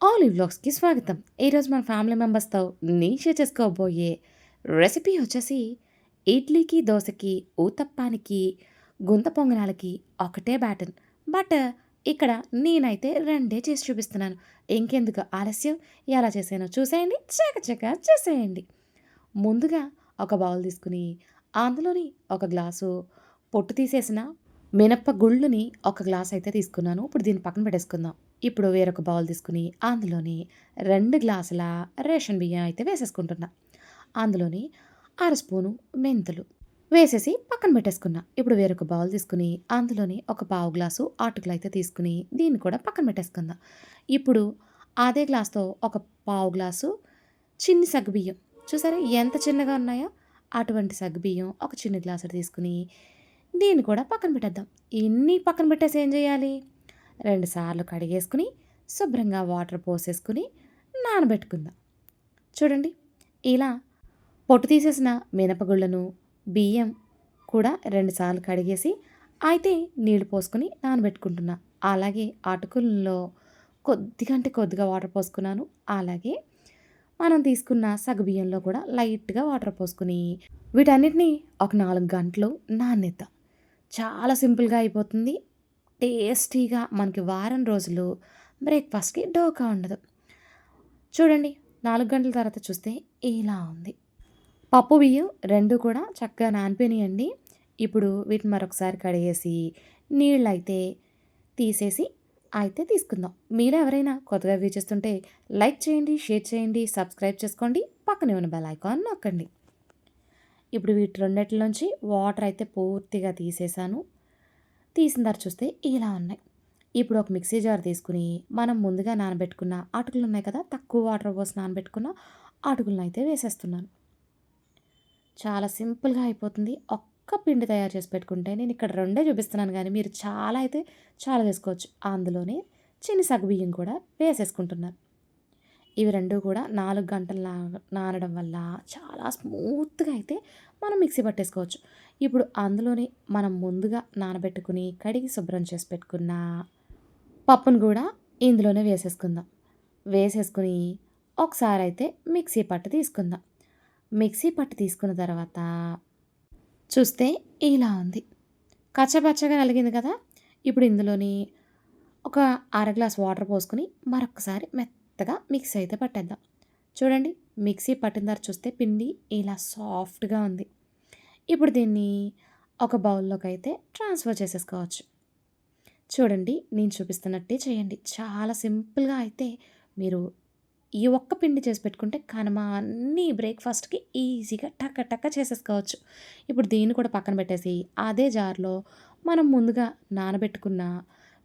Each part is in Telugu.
ఆలివ్ వ్లాగ్స్‌కి స్వాగతం. ఈరోజు మన ఫ్యామిలీ మెంబర్స్‌తో నేను షేర్ చేసుకోబోయే రెసిపీ వచ్చేసి ఇడ్లీకి, దోసకి, ఊతప్పానికి, గుంత పొంగనాలకి ఒకటే బ్యాటర్. బట్ ఇక్కడ నేనైతే రెండే చేసి చూపిస్తున్నాను. ఇంకెందుకు ఆలస్యం? ఎలా చేశానో చూసేయండి. చకచకా చేసేయండి. ముందుగా ఒక బౌల్ తీసుకొని అందులోని ఒక గ్లాసు పొట్టు తీసేసిన మినప గుళ్ళుని ఒక గ్లాస్ అయితే తీసుకున్నాను. ఇప్పుడు దీన్ని పక్కన పెట్టేసుకుందాం. ఇప్పుడు వేరొక బౌల్ తీసుకొని అందులోని 2 గ్లాసుల రేషన్ బియ్యం అయితే వేసేసుకుంటున్నా. అందులోని అర స్పూను మెంతులు వేసేసి పక్కన పెట్టేసుకున్నా. ఇప్పుడు వేరొక బౌల్ తీసుకొని అందులోని ఒక పావు గ్లాసు అటుకులు అయితే తీసుకొని దీన్ని కూడా పక్కన పెట్టేసుకుందాం. ఇప్పుడు అదే గ్లాస్‌తో ఒక పావు గ్లాసు చిన్ని సగ్గుబియ్యం, చూసారా ఎంత చిన్నగా ఉన్నాయో అటువంటి సగ్గుబియ్యం ఒక చిన్న గ్లాసుడు తీసుకొని దీన్ని కూడా పక్కన పెట్టేద్దాం. ఇన్ని పక్కన పెట్టేసి ఏం చేయాలి? 2 సార్లు కడిగేసుకొని శుభ్రంగా వాటర్ పోసేసుకొని నానబెట్టుకుందాం. చూడండి, ఇలా పొట్టు తీసేసిన మినపగుళ్ళను, బియ్యం కూడా 2 సార్లు కడిగేసి అయితే నీళ్లు పోసుకొని నానబెట్టుకుంటున్నా. అలాగే అటుకుల్లో కొద్దిగా అంటే కొద్దిగా వాటర్ పోసుకున్నాను. అలాగే మనం తీసుకున్న సగ్గుబియ్యంలో కూడా లైట్‌గా వాటర్ పోసుకొని వీటన్నిటిని ఒక 4 గంటలు నానేద్దాం. చాలా సింపుల్‌గా అయిపోతుంది. టేస్టీగా మనకి వారం రోజులు బ్రేక్‌ఫాస్ట్‌కి డోకా ఉండదు. చూడండి, 4 గంటల తర్వాత చూస్తే ఇలా ఉంది. పప్పు, బియ్యం 2 కూడా చక్కగా నానిపోయినాయండి. ఇప్పుడు వీటిని మరొకసారి కడిగేసి నీళ్ళైతే తీసేసి అయితే తీసుకుందాం. మీలో ఎవరైనా కొత్తగా వ్యూ చేస్తుంటే లైక్ చేయండి, షేర్ చేయండి, సబ్స్క్రైబ్ చేసుకోండి. పక్కనే ఉన్న బెల్ ఐకాన్ నొక్కండి. ఇప్పుడు వీటి రెండిట్లోంచి వాటర్ అయితే పూర్తిగా తీసేసాను. తీసిన తర్వాత చూస్తే ఇలా ఉన్నాయి. ఇప్పుడు ఒక మిక్సీ జార్ తీసుకుని మనం ముందుగా నానబెట్టుకున్న అటుకులు ఉన్నాయి కదా, తక్కువ వాటర్ పోసి నానబెట్టుకున్న అటుకులను అయితే వేసేస్తున్నాను. చాలా సింపుల్‌గా అయిపోతుంది. ఒక్క పిండి తయారు చేసి పెట్టుకుంటే నేను ఇక్కడ రెండే చూపిస్తున్నాను గానీ మీరు చాలా అయితే చాలా వేసుకోవచ్చు. అందులోనే చిన్ని సగ్గుబియ్యం కూడా వేసేసుకుంటున్నాను. ఇవి 2 కూడా 4 గంటలు నానడం వల్ల చాలా స్మూత్‌గా అయితే మనం మిక్సీ పట్టేసుకోవచ్చు. ఇప్పుడు అందులోనే మనం ముందుగా నానబెట్టుకుని, కడిగి శుభ్రం చేసి పెట్టుకున్న పప్పును గూడా ఇందులోనే వేసేసుకుందాం. వేసేసుకొని ఒకసారయితే మిక్సీ పట్టి తీసుకుందాం. మిక్సీ పట్టి తీసుకున్న తర్వాత చూస్తే ఇలా ఉంది. కచ్చాపచ్చాగా నలిగింది కదా! ఇప్పుడు ఇందులోని ఒక అర గ్లాస్ వాటర్ పోసుకొని మరొక్కసారి మెత్తగా మిక్సీ అయితే పట్టేద్దాం. చూడండి, మిక్సీ పట్టిన తర్వాత చూస్తే పిండి ఇలా సాఫ్ట్‌గా ఉంది. ఇప్పుడు దీన్ని ఒక బౌల్‌లోకి అయితే ట్రాన్స్‌ఫర్ చేసేసుకోవచ్చు. చూడండి, నేను చూపిస్తున్నట్టే చేయండి. చాలా సింపుల్‌గా అయితే మీరు ఈ ఒక్క పిండి చేసి పెట్టుకుంటే కనుమ అన్నీ బ్రేక్‌ఫాస్ట్‌కి ఈజీగా టక టక చేసేసుకోవచ్చు. ఇప్పుడు దీన్ని కూడా పక్కన పెట్టేసి అదే జార్‌లో మనం ముందుగా నానబెట్టుకున్న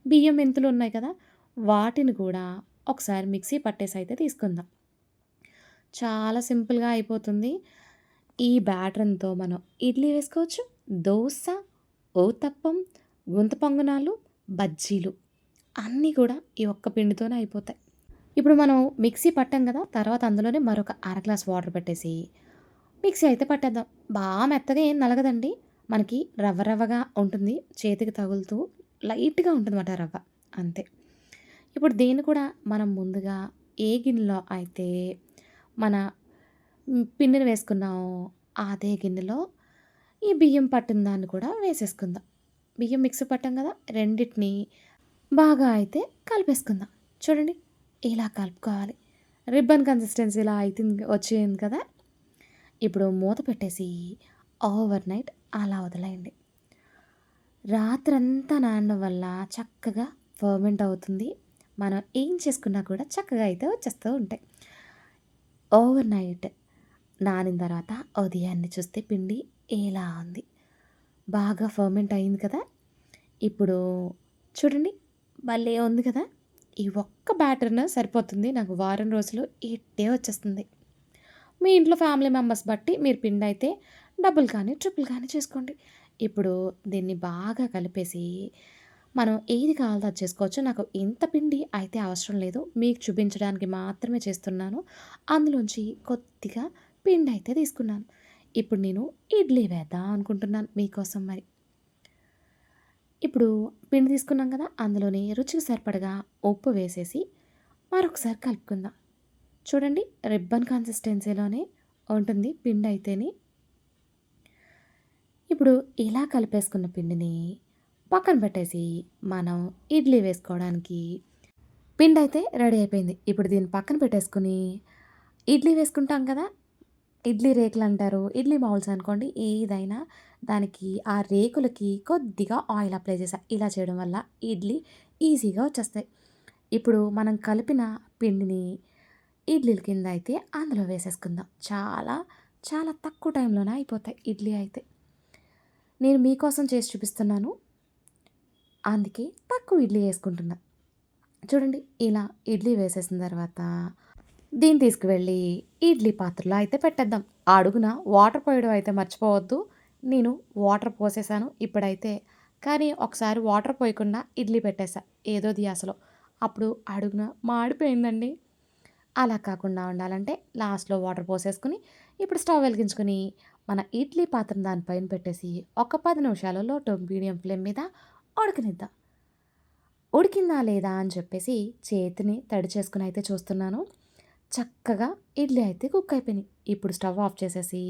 బియ్యం, మెంతులు ఉన్నాయి కదా! వాటిని కూడా ఒకసారి మిక్సీ పట్టేసి అయితే తీసుకుందాం. చాలా సింపుల్‌గా అయిపోతుంది. ఈ బ్యాటర్‌తో మనం ఇడ్లీ వేసుకోవచ్చు, దోస, ఊతప్పం, గుంత పొంగనాలు, బజ్జీలు అన్నీ కూడా ఈ ఒక్క పిండితోనే అయిపోతాయి. ఇప్పుడు మనం మిక్సీ పట్టాం కదా! తర్వాత అందులోనే మరొక అర గ్లాస్ వాటర్ పెట్టేసి మిక్సీ అయితే పట్టేద్దాం. మెత్తగా ఏం నలగదండి. మనకి రవ్వ రవ్వగా ఉంటుంది. చేతికి తగులుతూ లైట్‌గా ఉంటుందన్నమాట రవ్వ. అంతే. ఇప్పుడు దీన్ని కూడా మనం ముందుగా ఏ గిన్నెలో అయితే మన పిండిని వేసుకున్నామో అదే గిన్నెలో ఈ బియ్యం పట్టిన దాన్ని కూడా వేసేసుకుందాం. బియ్యం మిక్సీ పట్టాం కదా! రెండిటిని బాగా అయితే కలిపేసుకుందాం. చూడండి, ఇలా కలుపుకోవాలి. రిబ్బన్ కన్సిస్టెన్సీలా అయితుంది వచ్చేయింది కదా! ఇప్పుడు మూత పెట్టేసి ఓవర్ నైట్ అలా వదిలేయండి. రాత్రంతా నానడం వల్ల చక్కగా ఫర్మెంట్ అవుతుంది. మనం ఏం చేసుకున్నా కూడా చక్కగా అయితే వచ్చేస్తూ ఉంటాయి. ఓవర్ నైట్ నానిన తర్వాత ఉదయాన్నే చూస్తే పిండి ఇలా ఉంది. బాగా ఫర్మెంట్ అయింది కదా! ఇప్పుడు చూడండి, భలే ఉంది కదా! ఈ ఒక్క బ్యాటర్‌ను సరిపోతుంది. నాకు వారం రోజులు ఇట్టే వచ్చేస్తుంది. మీ ఇంట్లో ఫ్యామిలీ మెంబర్స్ బట్టి మీరు పిండయితే డబుల్ కానీ, ట్రిపుల్ కానీ చేసుకోండి. ఇప్పుడు దీన్ని బాగా కలిపేసి మనం ఏది కావాలో అది చేసుకోవచ్చు. నాకు ఇంత పిండి అయితే అవసరం లేదు. మీకు చూపించడానికి మాత్రమే చేస్తున్నాను. అందులోంచి కొద్దిగా పిండయితే తీసుకున్నాను. ఇప్పుడు నేను ఇడ్లీ వేద్దాం అనుకుంటున్నాను మీకోసం మరి. ఇప్పుడు పిండి తీసుకున్నాం కదా! అందులోని రుచికి సరిపడగా ఉప్పు వేసేసి మరొకసారి కలుపుకుందాం. చూడండి రిబ్బన్ కన్సిస్టెన్సీలోనే ఉంటుంది పిండి అయితేని. ఇప్పుడు ఇలా కలిపేసుకున్న పిండిని పక్కన పెట్టేసి మనం ఇడ్లీ వేసుకోవడానికి పిండయితే రెడీ అయిపోయింది. ఇప్పుడు దీన్ని పక్కన పెట్టేసుకొని ఇడ్లీ వేసుకుంటాం కదా! ఇడ్లీ రేకులంటారు. ఇడ్లీ బౌల్స్ అనుకోండి ఏదైనా దానికి ఆ రేకులకి కొద్దిగా ఆయిల్ అప్లై చేశా. ఇలా చేయడం వల్ల ఇడ్లీ ఈజీగా వచ్చేస్తాయి. ఇప్పుడు మనం కలిపిన పిండిని ఇడ్లీల కింద అయితే అందులో వేసేసుకుందాం. చాలా చాలా తక్కువ టైంలోనే అయిపోతాయి ఇడ్లీ అయితే. నేను మీకోసం చేసి చూపిస్తున్నాను. అందుకే తక్కువ ఇడ్లీ వేసుకుంటున్నా. చూడండి ఇలా ఇడ్లీ వేసేసిన తర్వాత దీన్ని తీసుకువెళ్ళి ఇడ్లీ పాత్రలో అయితే పెట్టేద్దాం. అడుగున వాటర్ పోయడం అయితే మర్చిపోవద్దు. నేను వాటర్ పోసేసాను ఇప్పుడైతే. కానీ ఒకసారి వాటర్ పోయకుండా ఇడ్లీ పెట్టేసా ఏదో ధ్యాసలో. అప్పుడు అడుగున మాడిపోయిందండి. అలా కాకుండా ఉండాలంటే లాస్ట్‌లో వాటర్ పోసేసుకొని, ఇప్పుడు స్టవ్ వెలిగించుకొని, మన ఇడ్లీ పాత్రను దానిపైన పెట్టేసి, ఒక 10 నిమిషాలు లో టు మీడియం ఫ్లేమ్ మీద ఉడకనిద్దాం. ఉడికిందా లేదా అని చెప్పేసి చేతిని తడి చేసుకొని అయితే చూస్తున్నాను. చక్కగా ఇడ్లీ అయితే కుక్ అయిపోయినాయి. ఇప్పుడు స్టవ్ ఆఫ్ చేసేసి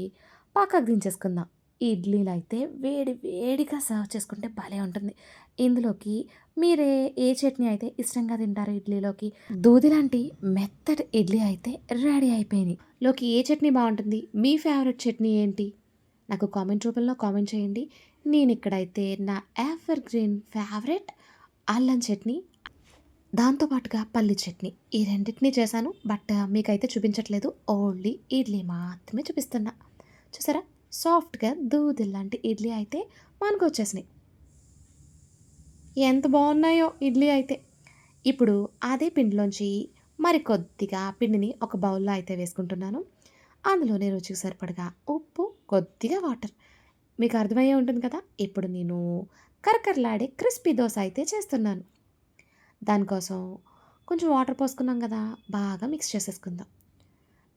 పక్కకు దించేసుకుందాం. ఇడ్లీలైతే వేడి వేడిగా సర్వ్ చేసుకుంటే భలే ఉంటుంది. ఇందులోకి మీరే ఏ చట్నీ అయితే ఇష్టంగా తింటారో ఇడ్లీలోకి, దూది లాంటి మెత్తటి ఇడ్లీ అయితే రెడీ అయిపోయినాయి. లోకి ఏ చట్నీ బావుంటుంది? మీ ఫేవరెట్ చట్నీ ఏంటి? నాకు కామెంట్ రూపంలో కామెంట్ చేయండి. నేనిక్కడైతే నా ఎవర్ గ్రీన్ ఫేవరెట్ అల్లం చట్నీ, దాంతో పాటుగా పల్లి చట్నీ ఈ రెండిటిని చేశాను. బట్ మీకైతే చూపించట్లేదు. ఓన్లీ ఇడ్లీ మాత్రమే చూపిస్తున్నా. చూసారా? సాఫ్ట్‌గా దూదిల్లాంటి ఇడ్లీ అయితే మనకొచ్చేసినాయి. ఎంత బావున్నాయో ఇడ్లీ అయితే. ఇప్పుడు అదే పిండిలోంచి మరి కొద్దిగా పిండిని ఒక బౌల్‌లో అయితే వేసుకుంటున్నాను. అందులోనే రుచికి సరిపడగా ఉప్పు, కొద్దిగా వాటర్. మీకు అర్థమయ్యే ఉంటుంది కదా! ఇప్పుడు నేను కరకరలాడే క్రిస్పీ దోస అయితే చేస్తున్నాను. దానికోసం కొంచెం వాటర్ పోసుకున్నాం కదా! బాగా మిక్స్ చేసేసుకుందాం.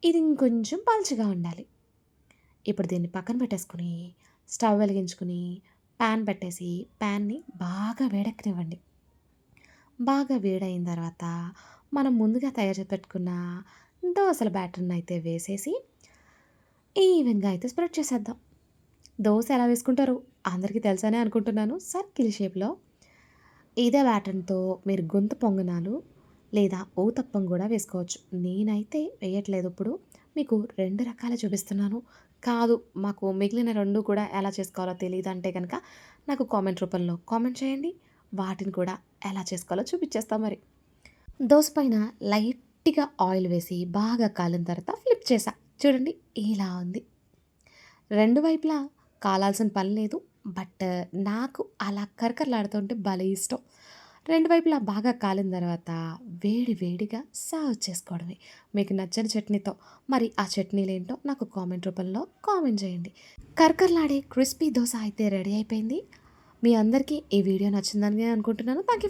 ఇది ఇంకొంచెం పల్చగా ఉండాలి. ఇప్పుడు దీన్ని పక్కన పెట్టేసుకొని, స్టవ్ వెలిగించుకొని, పాన్ పెట్టేసి, పాన్‌ని బాగా వేడెక్కనివ్వండి. బాగా వేడయిన తర్వాత, మనం ముందుగా తయారు చేసి పెట్టుకున్న దోసల బ్యాటర్‌నయితే వేసేసి, ఈవెన్‌గా అయితే స్ప్రెడ్ చేసేద్దాం. దోస ఎలా వేసుకుంటారో అందరికీ తెలుసనే అనుకుంటున్నాను. సర్కిల్ షేప్‌లో ఇదే బ్యాటర్‌తో మీరు గుంత పొంగనాలు లేదా ఊతప్పం గూడా వేసుకోవచ్చు. నేనైతే వేయట్లేదు ఇప్పుడు. మీకు 2 రకాలు చూపిస్తున్నాను. కాదు మాకు మిగిలిన 2 కూడా ఎలా చేసుకోవాలో తెలీదంటే గనక నాకు కామెంట్ రూపంలో కామెంట్ చేయండి. వాటిని కూడా ఎలా చేసుకోవాలో చూపిచ్చేస్తా మరి. దోస పైన లైట్‌గా ఆయిల్ వేసి బాగా కాలిన తర్వాత ఫ్లిప్ చేశా. చూడండి ఇలా ఉంది. 2 వైపులా కాలాల్సిన పని లేదు. బట్ నాకు అలా కరకరలాడుతుంటే భలే ఇష్టం. 2 వైపులా బాగా కాలిన తర్వాత వేడి వేడిగా సర్వ్ చేసుకోవడమే. మీకు నచ్చని చట్నీతో. మరి ఆ చట్నీలేంటో నాకు కామెంట్ రూపంలో కామెంట్ చేయండి. కరకరలాడే క్రిస్పీ దోస అయితే రెడీ అయిపోయింది. మీ అందరికీ ఈ వీడియో నచ్చిందని నేను అనుకుంటున్నాను. Thank you for